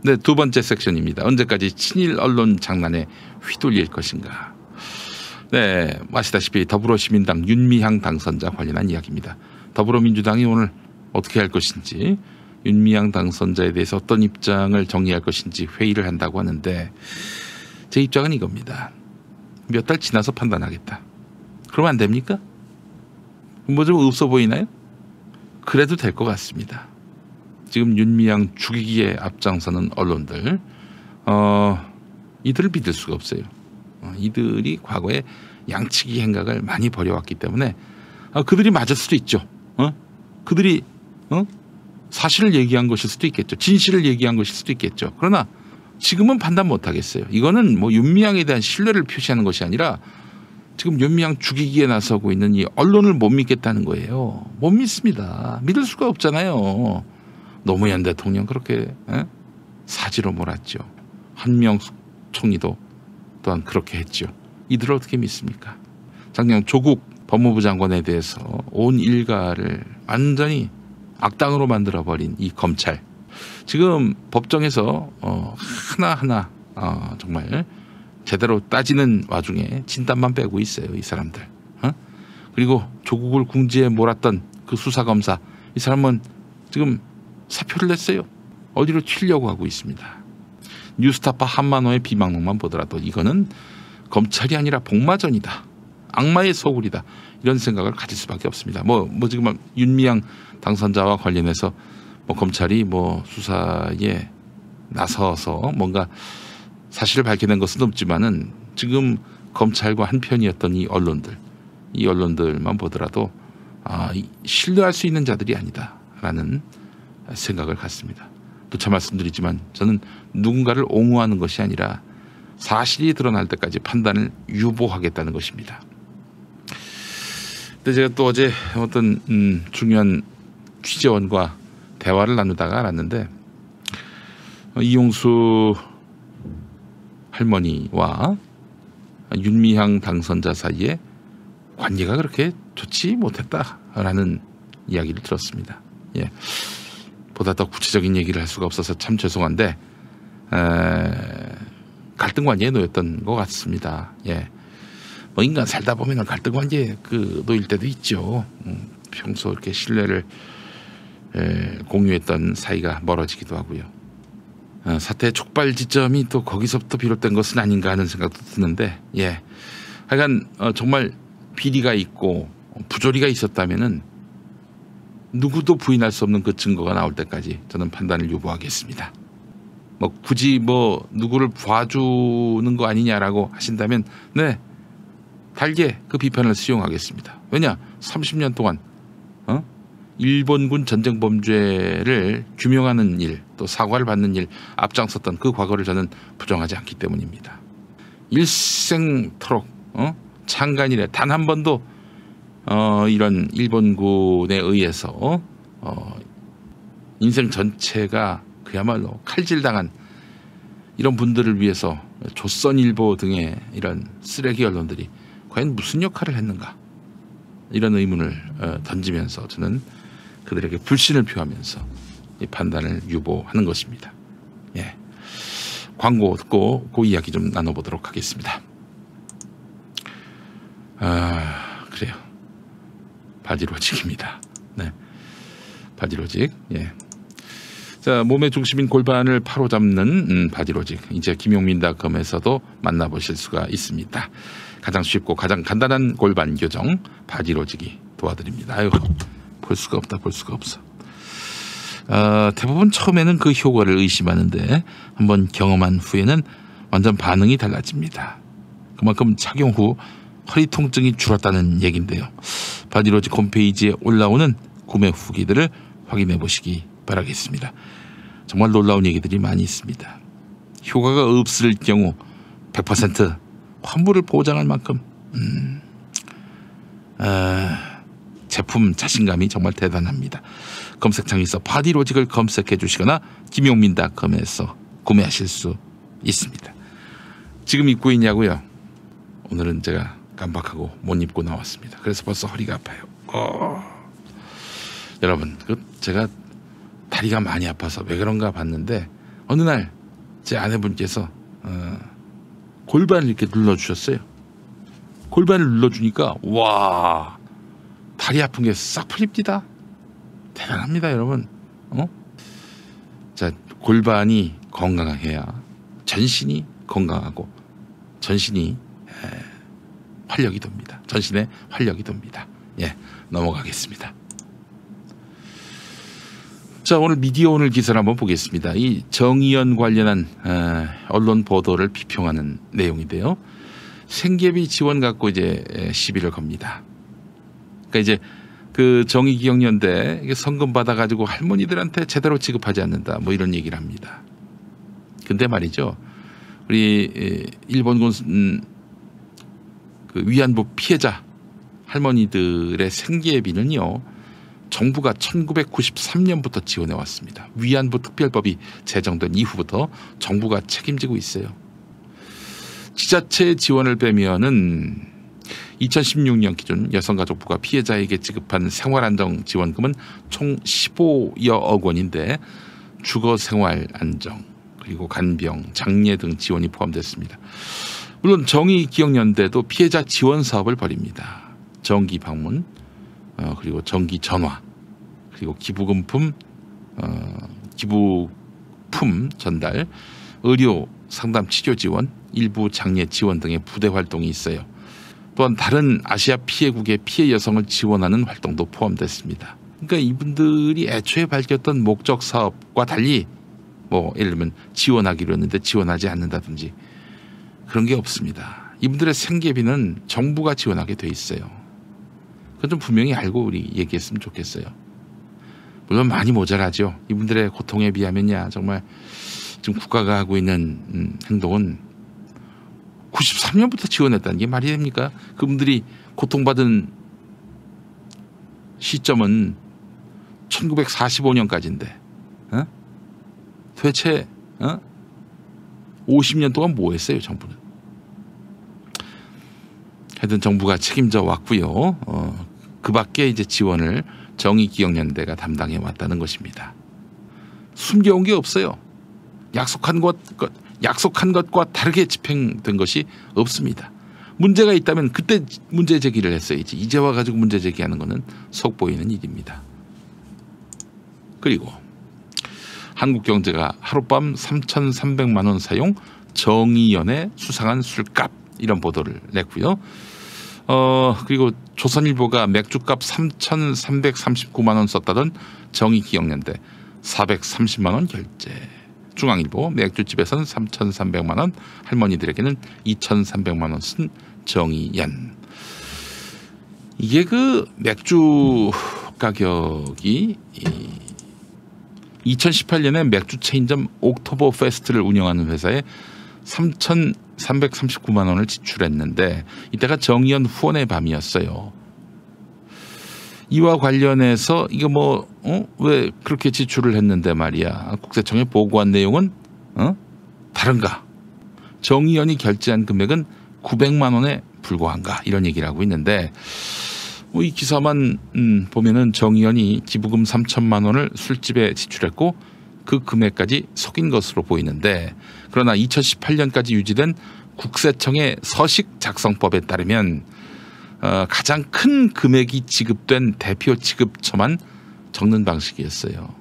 네, 두 번째 섹션입니다. 언제까지 친일 언론 장난에 휘둘릴 것인가. 네, 아시다시피 더불어시민당 윤미향 당선자 관련한 이야기입니다. 더불어민주당이 오늘 어떻게 할 것인지, 윤미향 당선자에 대해서 어떤 입장을 정리할 것인지 회의를 한다고 하는데, 제 입장은 이겁니다. 몇 달 지나서 판단하겠다. 그러면 안 됩니까? 뭐 좀 없어 보이나요? 그래도 될 것 같습니다. 지금 윤미향 죽이기에 앞장서는 언론들, 이들을 믿을 수가 없어요. 이들이 과거에 양치기 행각을 많이 벌여왔기 때문에 그들이 맞을 수도 있죠. 그들이 사실을 얘기한 것일 수도 있겠죠. 진실을 얘기한 것일 수도 있겠죠. 그러나 지금은 판단 못하겠어요. 이거는 뭐 윤미향에 대한 신뢰를 표시하는 것이 아니라 지금 윤미향 죽이기에 나서고 있는 이 언론을 못 믿겠다는 거예요. 못 믿습니다. 믿을 수가 없잖아요. 노무현 대통령 그렇게 사지로 몰았죠. 한명숙 총리도 또한 그렇게 했죠. 이들을 어떻게 믿습니까? 작년 조국 법무부 장관에 대해서 온 일가를 완전히 악당으로 만들어버린 이 검찰. 지금 법정에서 하나하나 정말 제대로 따지는 와중에 진단만 빼고 있어요. 이 사람들. 그리고 조국을 궁지에 몰았던 그 수사검사, 이 사람은 지금 사표를 냈어요. 어디로 튀려고 하고 있습니다. 뉴스타파 한만호의 비방록만 보더라도 이거는 검찰이 아니라 복마전이다. 악마의 소굴이다. 이런 생각을 가질 수밖에 없습니다. 뭐 지금 윤미향 당선자와 관련해서 검찰이 수사에 나서서 뭔가 사실을 밝혀낸 것은 없지만은 지금 검찰과 한편이었던 이 언론들만 보더라도 신뢰할 수 있는 자들이 아니다라는 생각을 갖습니다. 누차 말씀드리지만 저는 누군가를 옹호하는 것이 아니라 사실이 드러날 때까지 판단을 유보하겠다는 것입니다. 근데 제가 또 어제 어떤 중요한 취재원과 대화를 나누다가 알았는데, 이용수 할머니와 윤미향 당선자 사이에 관계가 그렇게 좋지 못했다라는 이야기를 들었습니다. 예. 보다 더 구체적인 얘기를 할 수가 없어서 참 죄송한데 갈등 관계에 놓였던 것 같습니다. 예. 인간 살다 보면 갈등 관계에 놓일 때도 있죠. 평소 이렇게 신뢰를 공유했던 사이가 멀어지기도 하고요. 사태의 촉발 지점이 또 거기서부터 비롯된 것은 아닌가 하는 생각도 드는데, 예. 하여간 정말 비리가 있고 부조리가 있었다면은 누구도 부인할 수 없는 그 증거가 나올 때까지 저는 판단을 유보하겠습니다. 굳이 누구를 봐주는 거 아니냐라고 하신다면 네, 달게 그 비판을 수용하겠습니다. 왜냐? 30년 동안 일본군 전쟁 범죄를 규명하는 일, 또 사과를 받는 일 앞장섰던 그 과거를 저는 부정하지 않기 때문입니다. 일생토록 창간이래 단 한 번도 이런 일본군에 의해서 인생 전체가 그야말로 칼질당한 이런 분들을 위해서 조선일보 등의 이런 쓰레기 언론들이 과연 무슨 역할을 했는가, 이런 의문을 던지면서 저는 그들에게 불신을 표하면서 이 판단을 유보하는 것입니다. 예. 광고 듣고 그 이야기 좀 나눠보도록 하겠습니다. 그래요. 바디로직입니다. 네. 바디로직. 예. 자, 몸의 중심인 골반을 바로잡는 바디로직. 이제 김용민닷컴에서도 만나보실 수가 있습니다. 가장 쉽고 가장 간단한 골반 교정 바디로직이 도와드립니다. 아유, 볼 수가 없다, 볼 수가 없어. 대부분 처음에는 그 효과를 의심하는데 한번 경험한 후에는 완전 반응이 달라집니다. 그만큼 착용 후 허리 통증이 줄었다는 얘기인데요. 바디로직 홈페이지에 올라오는 구매 후기들을 확인해 보시기 바라겠습니다. 정말 놀라운 얘기들이 많이 있습니다. 효과가 없을 경우 100% 환불을 보장할 만큼 제품 자신감이 정말 대단합니다. 검색창에서 바디로직을 검색해 주시거나 김용민닷컴에서 구매하실 수 있습니다. 지금 입고 있냐고요? 오늘은 제가 깜빡하고 못 입고 나왔습니다. 그래서 벌써 허리가 아파요. 여러분, 제가 다리가 많이 아파서 왜 그런가 봤는데 어느 날 제 아내분께서 골반을 이렇게 눌러주셨어요. 골반을 눌러주니까 와, 다리 아픈 게 싹 풀립니다. 대단합니다, 여러분. 자, 골반이 건강해야 전신이 건강하고 전신이 활력이 돕니다. 전신에 활력이 돕니다. 예, 넘어가겠습니다. 자, 오늘 미디어 오늘 기사를 한번 보겠습니다. 이 정의연 관련한 언론 보도를 비평하는 내용인데요. 생계비 지원 갖고 이제 시비를 겁니다. 그러니까 이제 그 정의기억연대 성금 받아가지고 할머니들한테 제대로 지급하지 않는다, 뭐 이런 얘기를 합니다. 근데 말이죠, 우리 일본군 그 위안부 피해자 할머니들의 생계비는요, 정부가 1993년부터 지원해 왔습니다. 위안부 특별법이 제정된 이후부터 정부가 책임지고 있어요. 지자체 지원을 빼면은 2016년 기준 여성가족부가 피해자에게 지급한 생활안정지원금은 총 15여억 원인데 주거생활안정, 그리고 간병, 장례 등 지원이 포함됐습니다. 물론 정의기억연대도 피해자 지원 사업을 벌입니다. 정기 방문, 그리고 정기 전화, 그리고 기부금 기부품 전달, 의료 상담 치료 지원, 일부 장례 지원 등의 부대 활동이 있어요. 또한 다른 아시아 피해국의 피해 여성을 지원하는 활동도 포함됐습니다. 그러니까 이분들이 애초에 밝혔던 목적 사업과 달리 뭐 예를 들면 지원하기로 했는데 지원하지 않는다든지 그런 게 없습니다. 이분들의 생계비는 정부가 지원하게 돼 있어요. 그건 좀 분명히 알고 우리 얘기했으면 좋겠어요. 물론 많이 모자라죠. 이분들의 고통에 비하면야 정말 지금 국가가 하고 있는 행동은 93년부터 지원했다는 게 말이 됩니까? 그분들이 고통받은 시점은 1945년까지인데 도대체 50년 동안 뭐 했어요, 정부는? 하여튼 정부가 책임져 왔고요. 그 밖에 이제 지원을 정의기억연대가 담당해 왔다는 것입니다. 숨겨온 게 없어요. 약속한 것과 다르게 집행된 것이 없습니다. 문제가 있다면 그때 문제 제기를 했어야지. 이제 와가지고 문제 제기하는 것은 속보이는 일입니다. 그리고 한국경제가 하룻밤 3,300만 원 사용 정의연의 수상한 술값, 이런 보도를 냈고요. 그리고 조선일보가 맥주값 3,339만 원 썼다던 정의기억연대 430만 원 결제. 중앙일보 맥주집에서는 3,300만 원, 할머니들에게는 2,300만 원 쓴 정의연. 이게 그 맥주 가격이 2018년에 맥주 체인점 옥토버 페스트를 운영하는 회사에 3,339만 원을 지출했는데 이때가 정의연 후원의 밤이었어요. 이와 관련해서 이거 왜 그렇게 지출을 했는데 말이야, 국세청에 보고한 내용은 다른가? 정의연이 결제한 금액은 900만 원에 불과한가? 이런 얘기를 하고 있는데 이 기사만 보면은 정의연이 기부금 3천만 원을 술집에 지출했고 그 금액까지 속인 것으로 보이는데, 그러나 2018년까지 유지된 국세청의 서식 작성법에 따르면 가장 큰 금액이 지급된 대표 지급처만 적는 방식이었어요.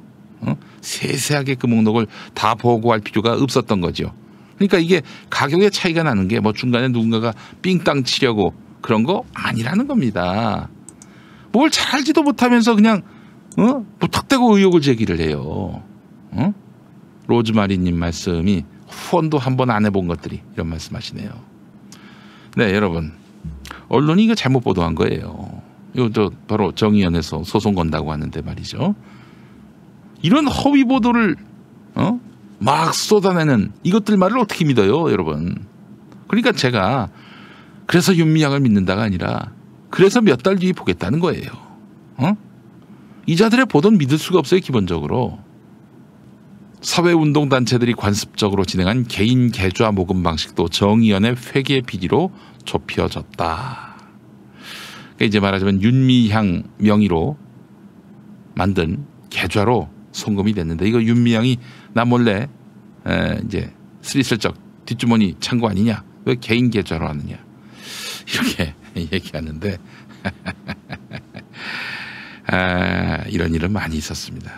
세세하게 그 목록을 다 보고할 필요가 없었던 거죠. 그러니까 이게 가격의 차이가 나는 게 뭐 중간에 누군가가 삥땅 치려고 그런 거 아니라는 겁니다. 뭘 잘 알지도 못하면서 그냥 무턱대고 의혹을 제기를 해요. 로즈마리님 말씀이 후원도 한번 안 해본 것들이, 이런 말씀하시네요. 네, 여러분, 언론이 이거 잘못 보도한 거예요. 이것도 바로 정의연에서 소송 건다고 하는데 말이죠. 이런 허위 보도를 막 쏟아내는 이것들 말을 어떻게 믿어요, 여러분? 그러니까 제가 그래서 윤미향을 믿는다가 아니라 그래서 몇 달 뒤에 보겠다는 거예요. 이 자들의 보도는 믿을 수가 없어요, 기본적으로. 사회운동단체들이 관습적으로 진행한 개인 계좌 모금 방식도 정의연의 회계 비리로 좁혀졌다. 그러니까 이제 말하자면 윤미향 명의로 만든 계좌로 송금이 됐는데 이거 윤미향이 나 몰래 이제 스리슬쩍 뒷주머니 찬 거 아니냐? 왜 개인 계좌로 하느냐? 이렇게 얘기하는데 이런 일은 많이 있었습니다.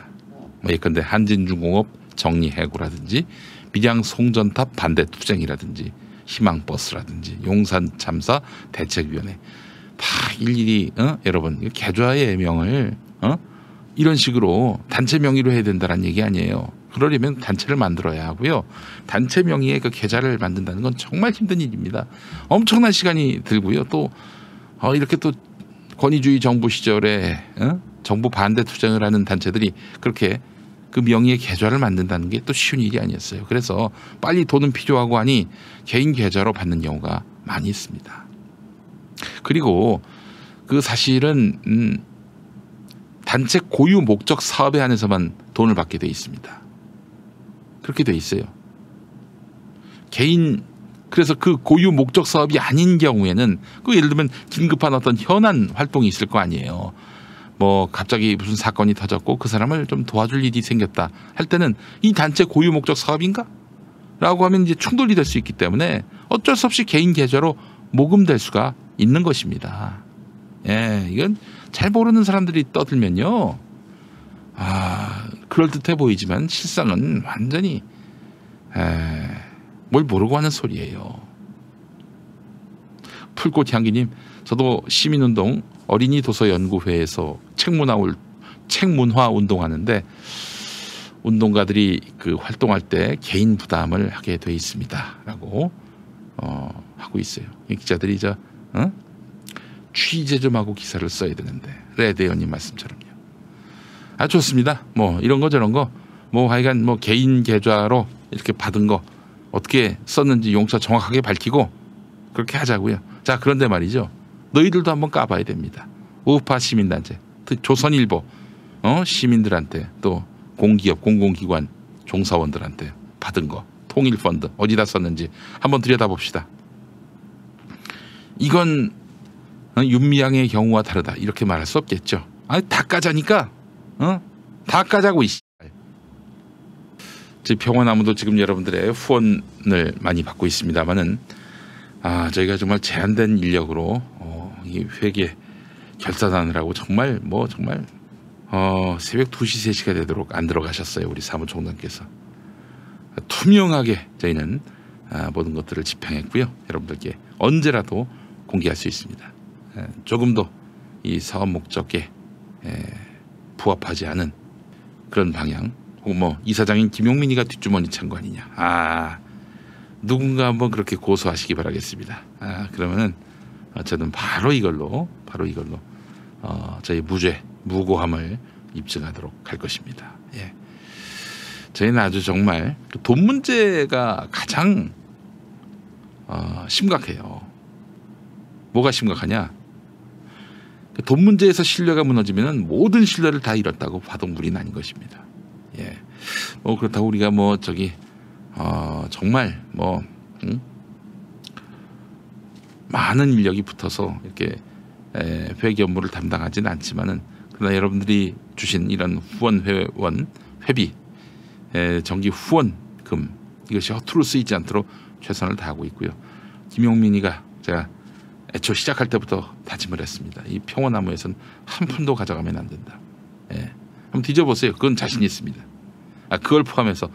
뭐 예컨대 한진중공업 정리해고라든지 밀양 송전탑 반대 투쟁이라든지 희망버스라든지 용산 참사 대책위원회 다 일일이 여러분 계좌의 명을 이런 식으로 단체 명의로 해야 된다는 얘기 아니에요. 그러려면 단체를 만들어야 하고요. 단체 명의의 그 계좌를 만든다는 건 정말 힘든 일입니다. 엄청난 시간이 들고요. 또 이렇게 또 권위주의 정부 시절에 정부 반대 투쟁을 하는 단체들이 그렇게 그 명의의 계좌를 만든다는 게 또 쉬운 일이 아니었어요. 그래서 빨리 돈은 필요하고 하니 개인 계좌로 받는 경우가 많이 있습니다. 그리고 그 사실은 단체 고유 목적 사업에 한해서만 돈을 받게 돼 있습니다. 그렇게 돼 있어요. 개인 그래서 그 고유 목적 사업이 아닌 경우에는 그 예를 들면 긴급한 어떤 현안 활동이 있을 거 아니에요. 뭐 갑자기 무슨 사건이 터졌고 그 사람을 좀 도와줄 일이 생겼다 할 때는 이 단체 고유 목적 사업인가? 라고 하면 이제 충돌이 될 수 있기 때문에 어쩔 수 없이 개인 계좌로 모금될 수가 있는 것입니다. 예, 이건 잘 모르는 사람들이 떠들면요. 그럴듯해 보이지만 실상은 완전히 뭘 모르고 하는 소리예요. 풀꽃향기님, 저도 시민운동 어린이 도서연구회에서 책문화 운동하는데 운동가들이 그 활동할 때 개인 부담을 하게 돼 있습니다라고 하고 있어요. 기자들이 취재 좀 하고 기사를 써야 되는데 레드의원님 말씀처럼요. 좋습니다. 뭐 이런 거 저런 거 뭐 하여간 뭐 개인 계좌로 이렇게 받은 거 어떻게 썼는지 용처 정확하게 밝히고 그렇게 하자고요. 자, 그런데 말이죠. 너희들도 한번 까봐야 됩니다. 우파 시민단체, 조선일보, 시민들한테 또 공기업, 공공기관, 종사원들한테 받은 거, 통일펀드 어디다 썼는지 한번 들여다봅시다. 이건 윤미향의 경우와 다르다 이렇게 말할 수 없겠죠. 다 까자니까 다 까자고 평화나무도 지금 여러분들의 후원을 많이 받고 있습니다만은 저희가 정말 제한된 인력으로 이 회계 결산하느라고 정말 새벽 2시 3시가 되도록 안 들어가셨어요. 우리 사무총장께서 투명하게 저희는 모든 것들을 집행했고요. 여러분들께 언제라도 공개할 수 있습니다. 조금도 이 사업 목적에 부합하지 않은 그런 방향 혹은 뭐 이사장인 김용민이가 뒷주머니 찬 거 아니냐. 누군가 한번 그렇게 고소하시기 바라겠습니다. 그러면은 저는 바로 이걸로 저희 무고함을 입증하도록 할 것입니다. 예. 저희는 아주 정말 돈 문제가 가장 심각해요. 뭐가 심각하냐? 돈 문제에서 신뢰가 무너지면 모든 신뢰를 다 잃었다고 봐도 무리는 아닌 것입니다. 예. 그렇다고 우리가 정말 많은 인력이 붙어서 이렇게 회계 업무를 담당하지는 않지만은 그러나 여러분들이 주신 이런 후원 회원 회비 정기 후원금 이것이 허투루 쓰이지 않도록 최선을 다하고 있고요. 김용민이가 제가 애초 시작할 때부터 다짐을 했습니다. 이 평화나무에서는 한 푼도 가져가면 안 된다. 예. 한번 뒤져보세요. 그건 자신 있습니다. 그걸 포함해서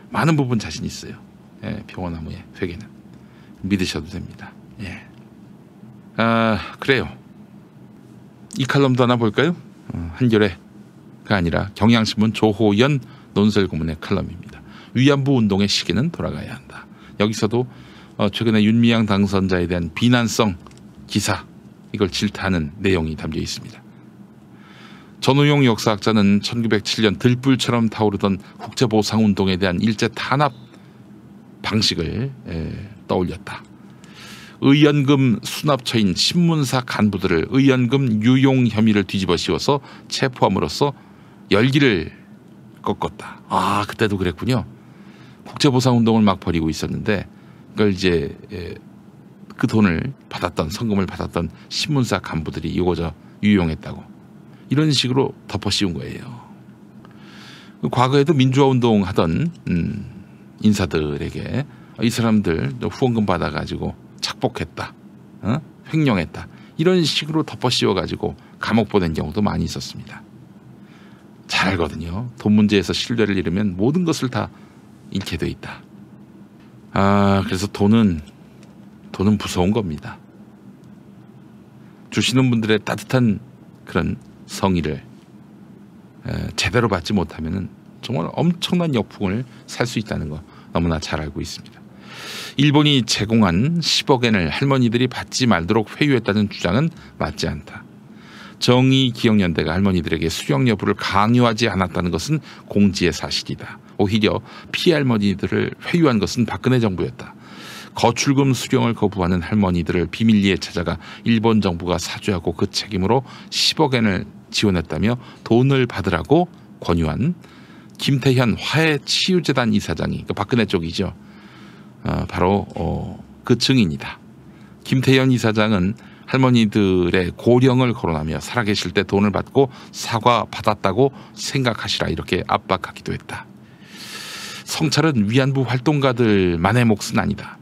많은 부분 자신 있어요. 예, 평화나무의 회계는 믿으셔도 됩니다. 예. 그래요. 이 칼럼도 하나 볼까요? 한겨레가 아니라 경향신문 조호연 논설고문의 칼럼입니다. 위안부 운동의 시기는 돌아가야 한다. 여기서도 최근에 윤미향 당선자에 대한 비난성 기사 이걸 질타하는 내용이 담겨 있습니다. 전우용 역사학자는 1907년 들불처럼 타오르던 국제보상운동에 대한 일제 탄압 방식을 떠올렸다. 의연금 수납처인 신문사 간부들을 의연금 유용 혐의를 뒤집어 씌워서 체포함으로써 열기를 꺾었다. 그때도 그랬군요. 국제보상운동을 막 벌이고 있었는데 그걸 이제 그 돈을 받았던 성금을 받았던 신문사 간부들이 이거저 유용했다고 이런 식으로 덮어씌운 거예요. 과거에도 민주화 운동 하던 인사들에게 이 사람들 후원금 받아가지고 착복했다, 횡령했다, 이런 식으로 덮어씌워가지고 감옥 보낸 경우도 많이 있었습니다. 잘 알거든요. 돈 문제에서 신뢰를 잃으면 모든 것을 다 잃게 돼 있다. 그래서 돈은 무서운 겁니다. 주시는 분들의 따뜻한 그런 성의를 제대로 받지 못하면 정말 엄청난 역풍을 살 수 있다는 거 너무나 잘 알고 있습니다. 일본이 제공한 10억엔을 할머니들이 받지 말도록 회유했다는 주장은 맞지 않다. 정의기억연대가 할머니들에게 수령 여부를 강요하지 않았다는 것은 공지의 사실이다. 오히려 피해 할머니들을 회유한 것은 박근혜 정부였다. 거출금 수령을 거부하는 할머니들을 비밀리에 찾아가 일본 정부가 사죄하고 그 책임으로 10억엔을 지원했다며 돈을 받으라고 권유한 김태현 화해치유재단 이사장이, 그 박근혜 쪽이죠. 바로 그 증인이다. 김태현 이사장은 할머니들의 고령을 거론하며 살아계실 때 돈을 받고 사과받았다고 생각하시라 이렇게 압박하기도 했다. 성찰은 위안부 활동가들만의 몫은 아니다.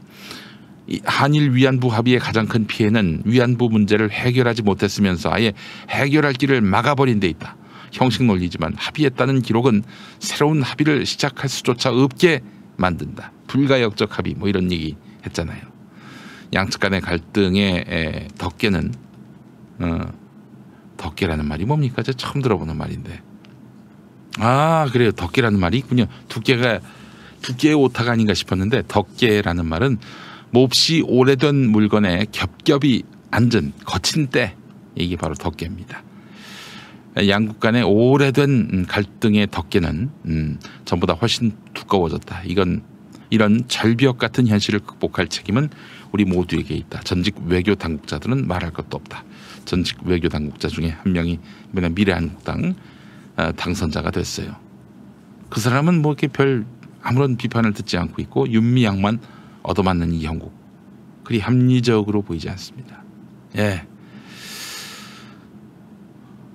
한일 위안부 합의의 가장 큰 피해는 위안부 문제를 해결하지 못했으면서 아예 해결할 길을 막아버린 데 있다. 형식 논리지만 합의했다는 기록은 새로운 합의를 시작할 수조차 없게 만든다. 불가역적 합의 뭐 이런 얘기 했잖아요. 양측 간의 갈등의 덮개는 덮개라는 말이 뭡니까? 제가 처음 들어보는 말인데. 그래요. 덮개라는 말이 있군요. 두께의 오타가 아닌가 싶었는데 덮개라는 말은 몹시 오래된 물건에 겹겹이 앉은 거친 때, 이게 바로 덮개입니다. 양국 간의 오래된 갈등의 덮개는 전보다 훨씬 두꺼워졌다. 이런 절벽 같은 현실을 극복할 책임은 우리 모두에게 있다. 전직 외교 당국자들은 말할 것도 없다. 전직 외교 당국자 중에 한 명이 이번에 미래한국당 당선자가 됐어요. 그 사람은 뭐 이렇게 아무런 비판을 듣지 않고 있고 윤미향만 얻어맞는 이 형국, 그리 합리적으로 보이지 않습니다. 예.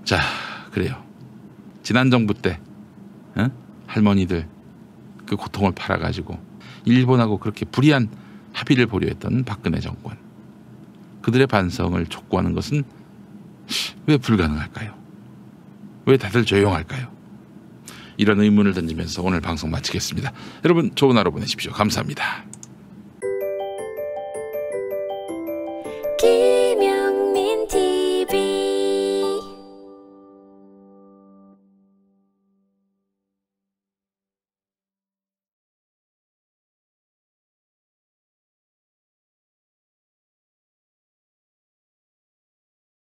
자, 그래요. 지난 정부 때 할머니들 그 고통을 팔아가지고 일본하고 그렇게 불의한 합의를 보려 했던 박근혜 정권, 그들의 반성을 촉구하는 것은 왜 불가능할까요? 왜 다들 조용할까요? 이런 의문을 던지면서 오늘 방송 마치겠습니다. 여러분 좋은 하루 보내십시오. 감사합니다.